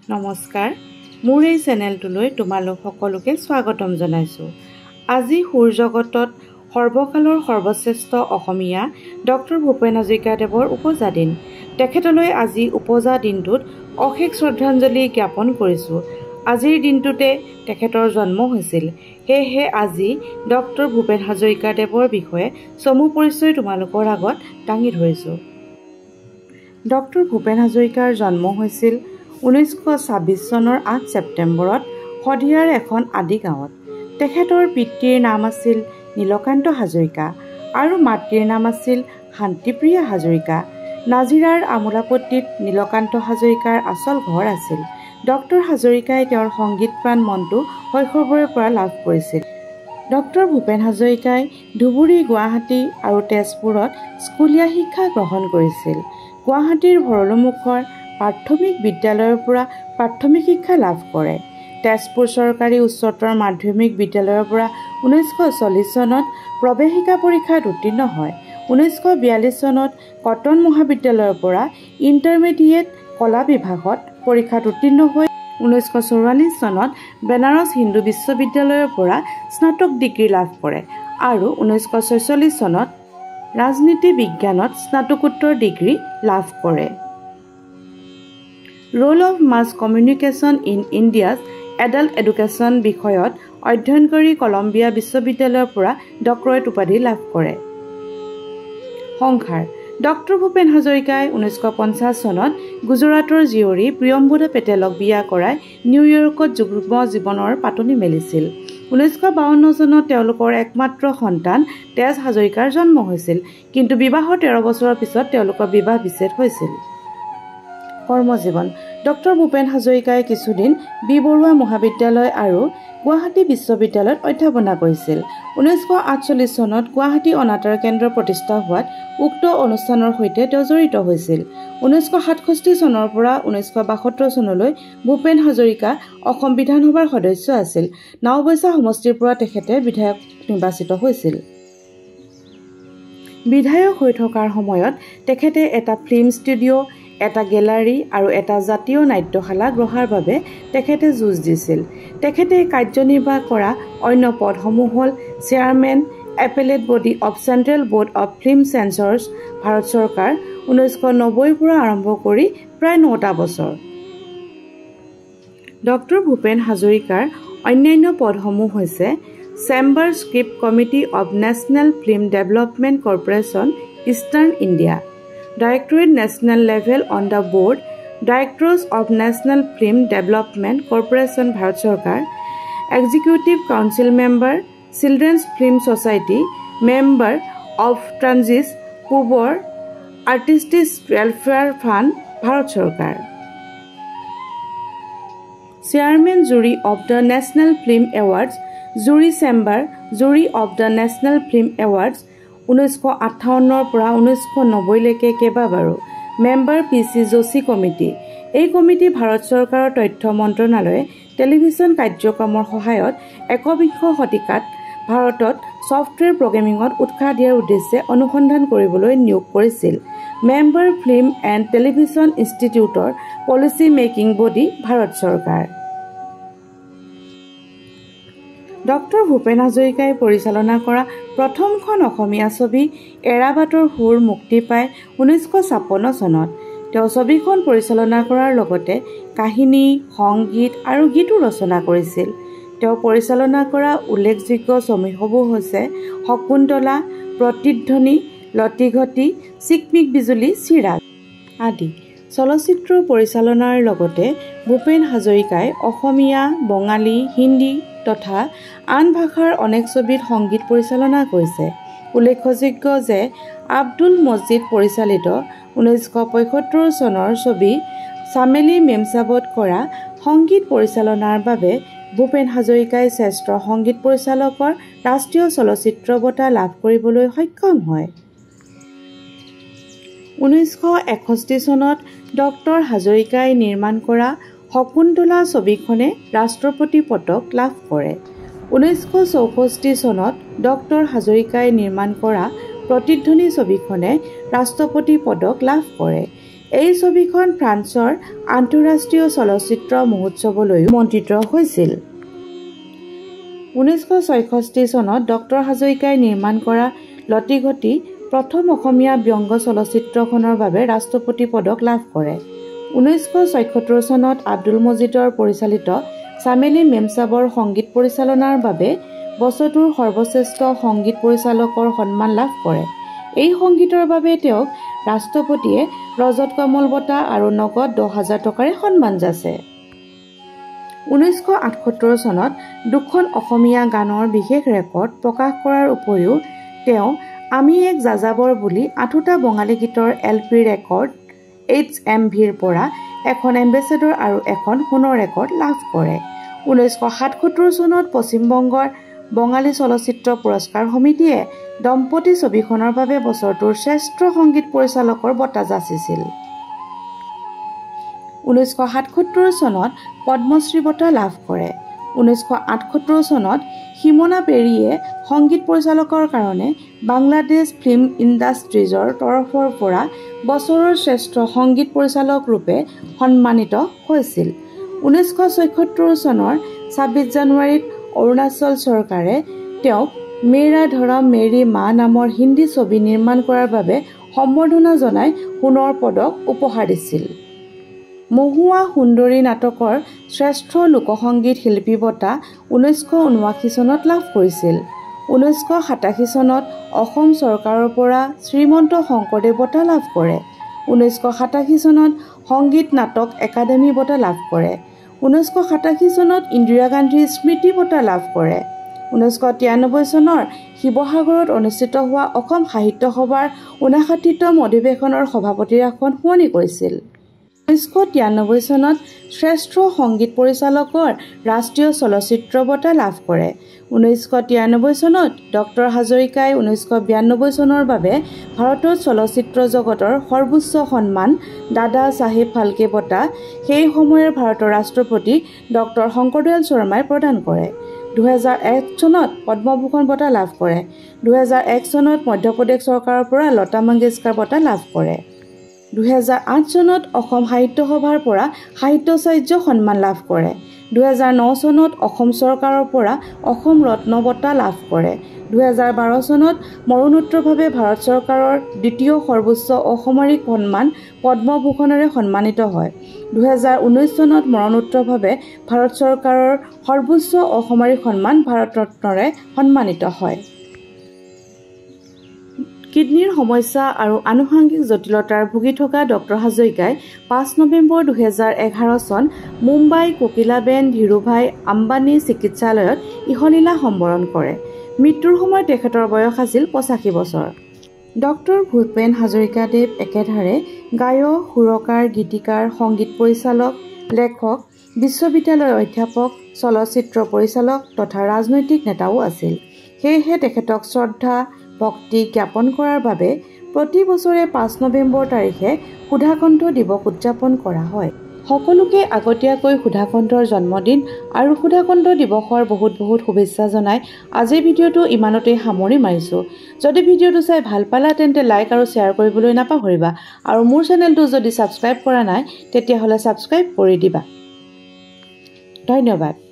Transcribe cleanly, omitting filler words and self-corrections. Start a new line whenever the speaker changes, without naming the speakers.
নমস্কাৰ মোৰ এই চেনেলটোলৈ তোমালোক সকলোকে স্বাগতম জনাইছোঁ। আজি সুৰ জগতত সৰ্বকালৰ সৰ্বশ্ৰেষ্ঠ অসমীয়া ডক্টৰ ভূপেন হাজৰিকাদেৱৰ উপজা দিন। তেখেতলৈ আজি উপজা দিনটোত অশেষ শ্ৰদ্ধাঞ্জলি জ্ঞাপন কৰিছোঁ। আজিৰ দিনটোতে তেখেতৰ জন্ম হৈছিল, সেয়েহে আজি ডক্টৰ ভূপেন হাজৰিকাদেৱৰ বিষয়ে চমু পৰিচয় তোমালোকৰ আগত দাঙি ধৰিছোঁ। ডক্টৰ ভূপেন হাজৰিকাৰ জন্ম হৈছিল 1926 চনৰ 8 ছেপ্টেম্বৰত শদিয়াৰ এখন আদি গাঁৱত। তেখেতৰ পিতৃৰ নাম আছিল নীলকান্ত হাজৰিকা আৰু মাতৃৰ নাম আছিল শান্তিপ্ৰিয়া হাজৰিকা। নাজিৰাৰ আমোলাপট্টিত নীলকান্ত হাজৰিকাৰ আচল ঘৰ আছিল। ডক্টৰ হাজৰিকাই তেওঁৰ সংগীতপ্ৰাণ মনটো শৈশৱৰে পৰা লাভ কৰিছিল। ডক্টৰ ভূপেন হাজৰিকাই ধুবুৰী, গুৱাহাটী আৰু তেজপুৰত স্কুলীয়া শিক্ষা গ্ৰহণ কৰিছিল। গুৱাহাটীৰ ভৰলুমুখৰ প্ৰাথমিক বিদ্যালয়ৰ পৰা প্ৰাথমিক শিক্ষা লাভ কৰে। তেজপুৰ চৰকাৰী উচ্চতৰ মাধ্যমিক বিদ্যালয়ৰ পৰা 1940 চনত প্ৰৱেশিকা পৰীক্ষাত উত্তীৰ্ণ হয়। 1942 চনত কটন মহাবিদ্যালয়ৰ পৰা ইণ্টাৰমিডিয়েট কলা বিভাগত পৰীক্ষাত উত্তীৰ্ণ হৈ 1944 চনত বেনাৰস হিন্দু বিশ্ববিদ্যালয়ৰ পৰা স্নাতক ডিগ্ৰী লাভ কৰে আৰু 1946 চনত ৰাজনীতি বিজ্ঞানত স্নাতকোত্তৰ ডিগ্ৰী লাভ কৰে। Role of mass communication in India's adult education বিষয়ত অধ্যয়ন কৰি কলম্বিয়া বিশ্ববিদ্যালয়ৰ পৰা ডক্টৰেট উপাধি লাভ কৰে। সংসাৰ: ডক্টৰ ভূপেন হাজৰিকাই 1950 চনত গুজৰাটৰ জীয়ৰী প্ৰিয়ম্বদা পেটেলক বিয়া কৰাই নিউয়ৰ্কত যুগ্ম জীৱনৰ পাতনি মেলিছিল। 1952 চনত তেওঁলোকৰ একমাত্ৰ সন্তান তেজ হাজৰিকাৰ জন্ম হৈছিল, কিন্তু বিবাহৰ 13 বছৰৰ পিছত তেওঁলোকৰ বিবাহ বিচ্ছেদ হৈছিল। কৰ্মজীৱন: ডক্টৰ ভূপেন হাজৰিকাই কিছুদিন বি বৰুৱা মহাবিদ্যালয় আৰু গুৱাহাটী বিশ্ববিদ্যালয়ত অধ্যাপনা কৰিছিল। 1948 চনত গুৱাহাটী অনাতাঁৰ কেন্দ্ৰ প্ৰতিষ্ঠা হোৱাত উক্ত অনুষ্ঠানৰ সৈতে তেওঁ জড়িত হৈছিল। 1967 চনৰ পৰা 1972 চনলৈ ভূপেন হাজৰিকা অসম বিধানসভাৰ সদস্য আছিল। নাওবৈচা সমষ্টিৰ পৰা তেখেতে বিধায়ক নিৰ্বাচিত হৈছিল। বিধায়ক হৈ থকাৰ সময়ত তেখেতে এটা ফিল্ম ষ্টুডিঅ', এটা গেলাৰী আৰু এটা জাতীয় নাট্যশালা গঢ়াৰ বাবে তেখেতে যুঁজ দিছিল। তেখেতে কাৰ্যনিৰ্বাহ কৰা অন্য পদসমূহ হ'ল chairman, appellate body of central board of film censors, Bharat চৰকাৰ, 1990 পৰা আৰম্ভ কৰি প্ৰায় 9টা বছৰ। ডক্টৰ ভূপেন হাজৰিকাৰ অন্যান্য পদসমূহ হৈছে chamber script committee of national film development corporation eastern India, directorate national level on the board, directors of national film development corporation Bharat চৰকাৰ, executive council member, children's film society, member of ট্ৰানজিছ পূবৰ artistes welfare fund Bharat চৰকাৰ, chairman jury of the national film awards, jury chamber jury of the national film awards 1958 পৰা 1990 লৈকে কেইবাবাৰো, member PC Joshi committee. এই committee Bharat চৰকাৰৰ তথ্য মন্ত্ৰণালয়ে টেলিভিছন কাৰ্যক্ৰমৰ সহায়ত 21শ শতিকাত ভাৰতত ছফ্টৱেৰ প্ৰগ্ৰেমিঙত উৎসাহ দিয়াৰ উদ্দেশ্যে অনুসন্ধান কৰিবলৈ নিয়োগ কৰিছিল। মেম্বাৰ ফিল্ম এণ্ড টেলিভিছন ইনষ্টিটিউটৰ পলিচি মেকিং বডি ভাৰত চৰকাৰ। ডক্টৰ ভূপেন হাজৰিকাই পৰিচালনা কৰা প্ৰথমখন অসমীয়া ছবি এৰাবাটৰ সুৰ মুক্তি পায় 1956 চনত। তেওঁ ছবিখন পৰিচালনা কৰাৰ লগতে কাহিনী, সংগীত আৰু গীতো ৰচনা কৰিছিল। তেওঁ পৰিচালনা কৰা উল্লেখযোগ্য ছবিসমূহ হৈছে শকুন্তলা, প্ৰতিধ্বনি, লতিঘটি, চিকমিক বিজুলী, চিৰাজ আদি। চলচ্চিত্ৰ পৰিচালনাৰ লগতে ভূপেন হাজৰিকাই অসমীয়া, বঙালী, হিন্দী তথা আন ভাষাৰ অনেক ছবিত সংগীত পৰিচালনা কৰিছে। উল্লেখযোগ্য যে আব্দুল মজিদ পৰিচালিত 1975 চনৰ ছবি চামেলি মেমচাবত কৰা সংগীত পৰিচালনাৰ বাবে ভূপেন হাজৰিকাই শ্ৰেষ্ঠ সংগীত পৰিচালকৰ ৰাষ্ট্ৰীয় চলচ্চিত্ৰ বঁটা লাভ কৰিবলৈ সক্ষম হয়। 1961 চনত ডক্টৰ হাজৰিকাই নিৰ্মাণ কৰা শকুন্তলা ছবিখনে ৰাষ্ট্ৰপতি পদক লাভ কৰে। 1964 চনত ডক্টৰ হাজৰিকাই নিৰ্মাণ কৰা প্ৰতিধ্বনি ছবিখনে ৰাষ্ট্ৰপতি পদক লাভ কৰে। এই ছবিখন ফ্ৰান্সৰ আন্তঃৰাষ্ট্ৰীয় চলচ্চিত্ৰ মহোৎসৱলৈ আমন্ত্ৰিত হৈছিল। 1966 চনত ডক্টৰ হাজৰিকাই নিৰ্মাণ কৰা লতিঘটি প্ৰথম অসমীয়া ব্যংগ চলচ্চিত্ৰখনৰ বাবে ৰাষ্ট্ৰপতি পদক লাভ কৰে। 1976 চনত আব্দুল মজিদৰ পৰিচালিত চামেলি মেমচাবৰ সংগীত পৰিচালনাৰ বাবে বছৰটোৰ সৰ্বশ্ৰেষ্ঠ সংগীত পৰিচালকৰ সন্মান লাভ কৰে। এই সংগীতৰ বাবে তেওঁক ৰাষ্ট্ৰপতিয়ে ৰজত কমল বঁটা আৰু নগদ 10,000 টকাৰে সন্মান যাচে। 1978 চনত দুখন অসমীয়া গানৰ বিশেষ ৰেকৰ্ড প্ৰকাশ কৰাৰ উপৰিও তেওঁ আমি এক যাযাবৰ বুলি 8টা বঙালী গীতৰ LP ৰেকৰ্ড HMVৰ পৰা এখন এম্বেচেডৰ আৰু এখন সোণৰ ৰেকৰ্ড লাভ কৰে। 1977 চনত পশ্চিমবংগৰ বঙালী চলচ্চিত্ৰ পুৰস্কাৰ সমিতিয়ে দম্পতি ছবিখনৰ বাবে বছৰটোৰ শ্ৰেষ্ঠ সংগীত পৰিচালকৰ বঁটা যাচিছিল। 1977 চনত পদ্মশ্ৰী বঁটা লাভ কৰে। 1978 চনত হিমনা পেৰীয়ে সংগীত পৰিচালকৰ কাৰণে বাংলাদেশ ফিল্ম ইণ্ডাষ্ট্ৰিজৰ তৰফৰ পৰা বছৰৰ শ্ৰেষ্ঠ সংগীত পৰিচালক ৰূপে সন্মানিত হৈছিল। 1974 চনৰ 26 জানুৱাৰীত অৰুণাচল চৰকাৰে তেওঁক মেৰা ধৰম মেৰী মা নামৰ হিন্দী ছবি নিৰ্মাণ কৰাৰ বাবে সম্বৰ্ধনা জনাই সোণৰ পদক উপহাৰ দিছিল। মহুৱা সুন্দৰী নাটকৰ শ্ৰেষ্ঠ লোকসংগীত শিল্পী বঁটা 1979 চনত লাভ কৰিছিল। 1987 চনত অসম চৰকাৰৰ পৰা শ্ৰীমন্ত শংকৰদেৱ বঁটা লাভ কৰে। 1987 চনত সংগীত নাটক একাডেমী বঁটা লাভ কৰে। 1987 চনত ইন্দিৰা গান্ধী স্মৃতি বঁটা লাভ কৰে। 1993 চনৰ শিৱসাগৰত অনুষ্ঠিত হোৱা অসম সাহিত্য সভাৰ 59তম অধিৱেশনৰ সভাপতিৰ আসন শুৱনি কৰিছিল। 1993 চনত শ্ৰেষ্ঠ সংগীত পৰিচালকৰ ৰাষ্ট্ৰীয় চলচ্চিত্ৰ বঁটা লাভ কৰে। 1993 চনত ডক্টৰ হাজৰিকাই 1992 চনৰ বাবে ভাৰতৰ চলচ্চিত্ৰ জগতৰ সৰ্বোচ্চ সন্মান দাদা চাহেব ফাল্কে বঁটা সেই সময়ৰ ভাৰতৰ ৰাষ্ট্ৰপতি ডক্টৰ শংকৰদয়াল শৰ্মাই প্ৰদান কৰে। 2001 চনত পদ্মভূষণ বঁটা লাভ কৰে। 2001 চনত মধ্যপ্ৰদেশ চৰকাৰৰ পৰা লতা মংগেশকাৰ বঁটা লাভ কৰে। 2008 চনত অসম সাহিত্য সভাৰ পৰা সাহিত্যাচাৰ্য সন্মান লাভ কৰে। 2009 চনত অসম চৰকাৰৰ পৰা অসম ৰত্ন বঁটা লাভ কৰে। 2012 চনত মৰণোত্তৰভাৱে ভাৰত চৰকাৰৰ দ্বিতীয় সৰ্বোচ্চ অসামৰিক সন্মান পদ্মভূষণেৰে সন্মানিত হয়। 2019 চনত মৰণোত্তৰভাৱে ভাৰত চৰকাৰৰ সৰ্বোচ্চ অসামৰিক সন্মান ভাৰত ৰত্নৰে সন্মানিত হয়। কিডনীৰ সমস্যা আৰু আনুষংগিক জটিলতাৰ ভুগি থকা ডক্টৰ হাজৰিকাই 5 নৱেম্বৰ 2011 চন মুম্বাই কোকিলাবেন ধীৰুভাই আম্বানী চিকিৎসালয়ত ইহলীলা সম্বৰণ কৰে। মৃত্যুৰ সময়ত তেখেতৰ বয়স আছিল 85 বছৰ। ডক্টৰ ভূপেন হাজৰিকাদেৱ একেধাৰে গায়ক, সুৰকাৰ, গীতিকাৰ, সংগীত পৰিচালক, লেখক, বিশ্ববিদ্যালয়ৰ অধ্যাপক, চলচ্চিত্ৰ পৰিচালক তথা ৰাজনৈতিক নেতাও আছিল। সেয়েহে তেখেতক শ্ৰদ্ধা ভক্তি জ্ঞাপন কৰাৰ বাবে প্ৰতি বছৰে 5 নৱেম্বৰ তাৰিখে সুধাকণ্ঠ দিৱস উদযাপন কৰা হয়। সকলোকে আগতীয়াকৈ সুধাকণ্ঠৰ জন্মদিন আৰু সুধাকণ্ঠ দিৱসৰ বহুত শুভেচ্ছা জনাই আজিৰ ভিডিঅ'টো ইমানতেই সামৰি মাৰিছোঁ। যদি ভিডিঅ'টো চাই ভাল পালা তেন্তে লাইক আৰু শ্বেয়াৰ কৰিবলৈ নাপাহৰিবা আৰু মোৰ চেনেলটো যদি ছাবস্ক্ৰাইব কৰা নাই তেতিয়াহ'লে ছাবস্ক্ৰাইব কৰি দিবা। ধন্যবাদ।